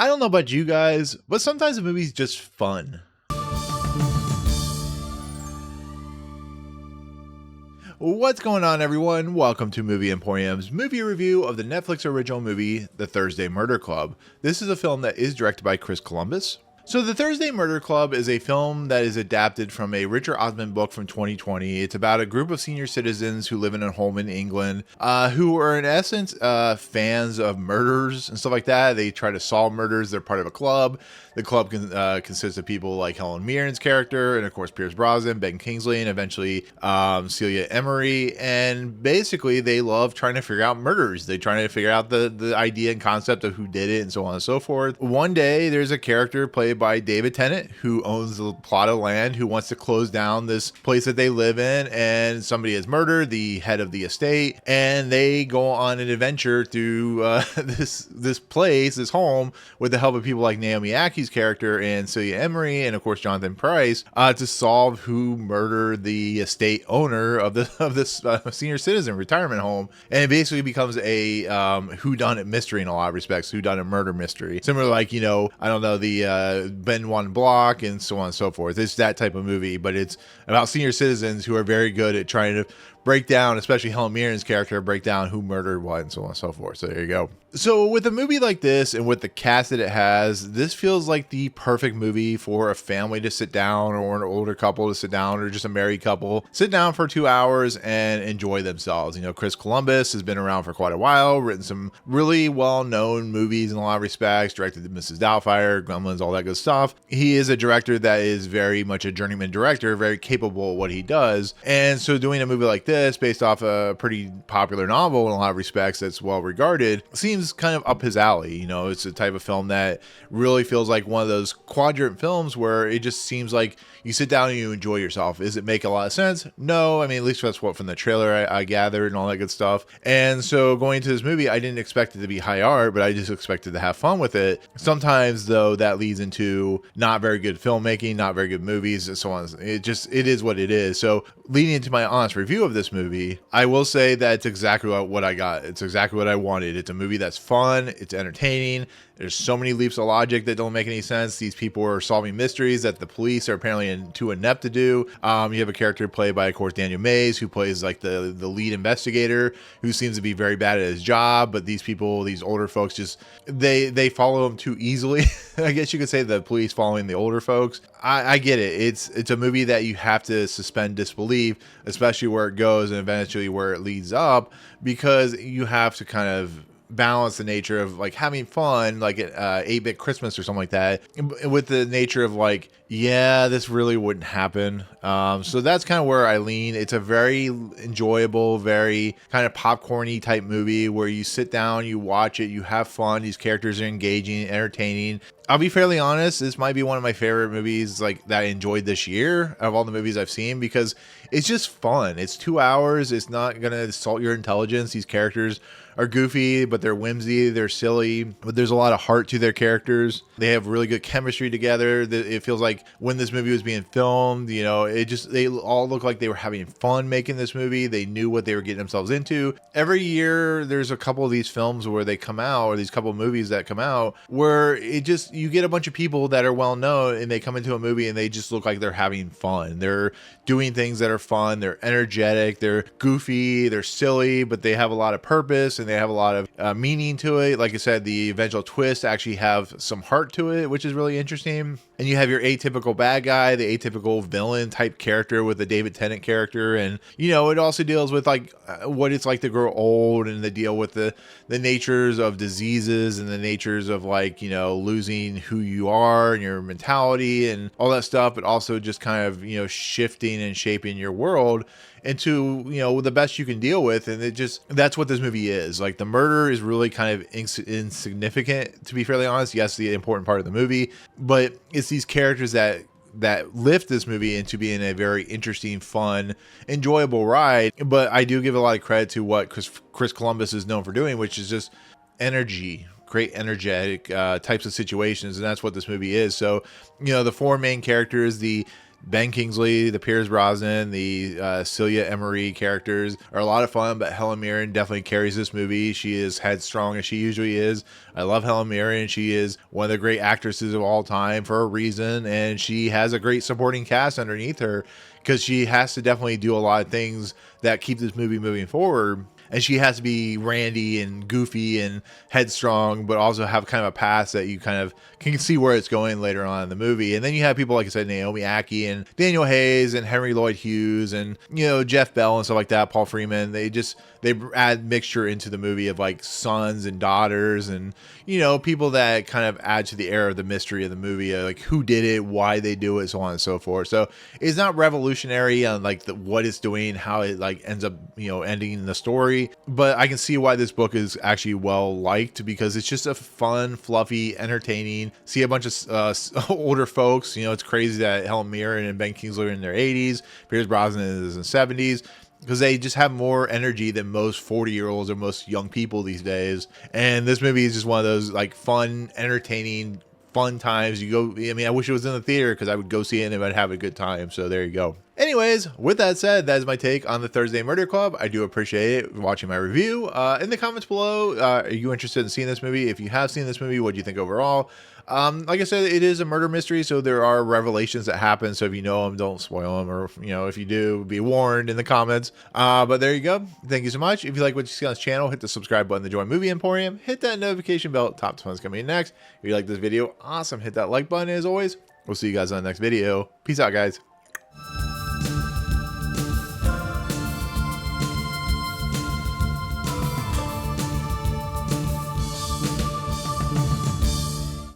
I don't know about you guys, but sometimes a movie's just fun. What's going on, everyone? Welcome to Movie Emporium's movie review of the Netflix original movie, The Thursday Murder Club. This is a film that is directed by Chris Columbus. So The Thursday Murder Club is a film that is adapted from a Richard Osman book from 2020. It's about a group of senior citizens who live in a home in England, who are in essence fans of murders and stuff like that. They try to solve murders. They're part of a club. The club consists of people like Helen Mirren's character, and of course Pierce Brosnan, Ben Kingsley, and eventually Celia, Imrie. And basically they love trying to figure out murders. They're trying to figure out the idea and concept of who did it and so on and so forth. One day there's a character played by David Tennant who owns a plot of land, who wants to close down this place that they live in, and somebody is murdered, the head of the estate, and they go on an adventure through this place, this home, with the help of people like Naomi, Accie's character, and Celia, Imrie, and of course Jonathan Pryce, to solve who murdered the estate owner of this senior citizen retirement home. And it basically becomes a whodunit mystery in a lot of respects, whodunit murder mystery, similar to, like, I don't know, the Benoit Block and so on and so forth. It's that type of movie, but it's about senior citizens who are very good at trying to break down, especially Helen Mirren's character, break down who murdered what and so on and so forth. So there you go. So with a movie like this and with the cast that it has, this feels like the perfect movie for a family to sit down, or an older couple to sit down, or just a married couple, sit down for 2 hours and enjoy themselves. Chris Columbus has been around for quite a while, written some really well-known movies in a lot of respects, directed Mrs. Doubtfire, Gremlins, all that good stuff. He is a director that is very much a journeyman director, very capable of what he does. And so doing a movie like this, based off a pretty popular novel in a lot of respects that's well regarded, seems kind of up his alley. It's a type of film that really feels like one of those quadrant films where it just seems like you sit down and you enjoy yourself. Does it make a lot of sense? No. I mean, at least that's what from the trailer I gathered and all that good stuff. And so going into this movie, I didn't expect it to be high art, but I just expected to have fun with it. Sometimes, though, that leads into not very good filmmaking, not very good movies, and so on. It is what it is. So leading into my honest review of this movie, I will say that it's exactly what I got. It's exactly what I wanted. It's a movie that's fun. It's entertaining. There's so many leaps of logic that don't make any sense. These people are solving mysteries that the police are apparently too inept to do. You have a character played by, of course, Daniel Mays, who plays like the lead investigator, who seems to be very bad at his job. But these people, these older folks, just they follow him too easily. I guess you could say the police following the older folks. I get it. It's a movie that you have to suspend disbelief, especially where it goes and eventually where it leads up, because you have to kind of balance the nature of like having fun, like at 8-Bit Christmas or something like that, with the nature of like, yeah, this really wouldn't happen. So that's kind of where I lean. It's a very enjoyable, very kind of popcorny type movie where you sit down, you watch it, you have fun. These characters are engaging, entertaining. I'll be fairly honest, this might be one of my favorite movies like that I enjoyed this year of all the movies I've seen, because it's just fun. It's 2 hours. It's not going to assault your intelligence. These characters are goofy, but they're whimsy, they're silly, but there's a lot of heart to their characters. They have really good chemistry together. It feels like when this movie was being filmed, they all look like they were having fun making this movie. They knew what they were getting themselves into. Every year there's a couple of these films where they come out, or these couple of movies that come out, where you get a bunch of people that are well known and they come into a movie and they just look like they're having fun. They're doing things that are fun. They're energetic. They're goofy. They're silly, but they have a lot of purpose and they have a lot of meaning to it. Like I said, the eventual twist actually have some heart to it, which is really interesting. And you have your atypical bad guy, the atypical villain type character with the David Tennant character. And, it also deals with like what it's like to grow old, and the deal with the natures of diseases and the natures of like, losing who you are and your mentality and all that stuff, but also just kind of, shifting and shaping your world into, the best you can deal with. And that's what this movie is. Like, the murder is really kind of insignificant, to be fairly honest. Yes, the important part of the movie, but it's these characters that lift this movie into being a very interesting, fun, enjoyable ride. But I do give a lot of credit to what Chris Columbus is known for doing, which is just energy, great energetic types of situations. And that's what this movie is. So, the four main characters, the Ben Kingsley, the Piers Brosnan, the Celia Imrie characters are a lot of fun, but Helen Mirren definitely carries this movie. She is headstrong as she usually is. I love Helen Mirren. She is one of the great actresses of all time for a reason, and she has a great supporting cast underneath her because she has to definitely do a lot of things that keep this movie moving forward. And she has to be randy and goofy and headstrong, but also have kind of a past that you kind of can see where it's going later on in the movie. And then you have people, like I said, Naomi, Ackie, and Daniel Hayes, and Henry Lloyd-Hughes, and, you know, Jeff Bell and stuff like that, Paul Freeman. They add mixture into the movie of like sons and daughters and, you know, people that kind of add to the air of the mystery of the movie, like who did it, why they do it, so on and so forth. So it's not revolutionary on like what it's doing, how it like ends up, you know, ending in the story. But I can see why this book is actually well liked, because it's just a fun, fluffy, entertaining. See a bunch of older folks. You know, it's crazy that Helen Mirren and Ben Kingsley are in their 80s. Piers Brosnan is in 70s. Because they just have more energy than most 40-year-olds or most young people these days. And this movie is just one of those like fun, entertaining, fun times. You go, I mean, I wish it was in the theater because I would go see it and I'd have a good time. So there you go. Anyways, with that said, that is my take on the Thursday Murder Club. I do appreciate it watching my review. In the comments below, are you interested in seeing this movie? If you have seen this movie, what do you think overall? Like I said, it is a murder mystery, so there are revelations that happen. So if you know them, don't spoil them, or you know, if you do, be warned in the comments. But there you go. Thank you so much. If you like what you see on this channel, hit the subscribe button to join Movie Emporium. Hit that notification bell. Top 10 is coming in next. If you like this video, awesome. Hit that like button as always. We'll see you guys on the next video. Peace out, guys.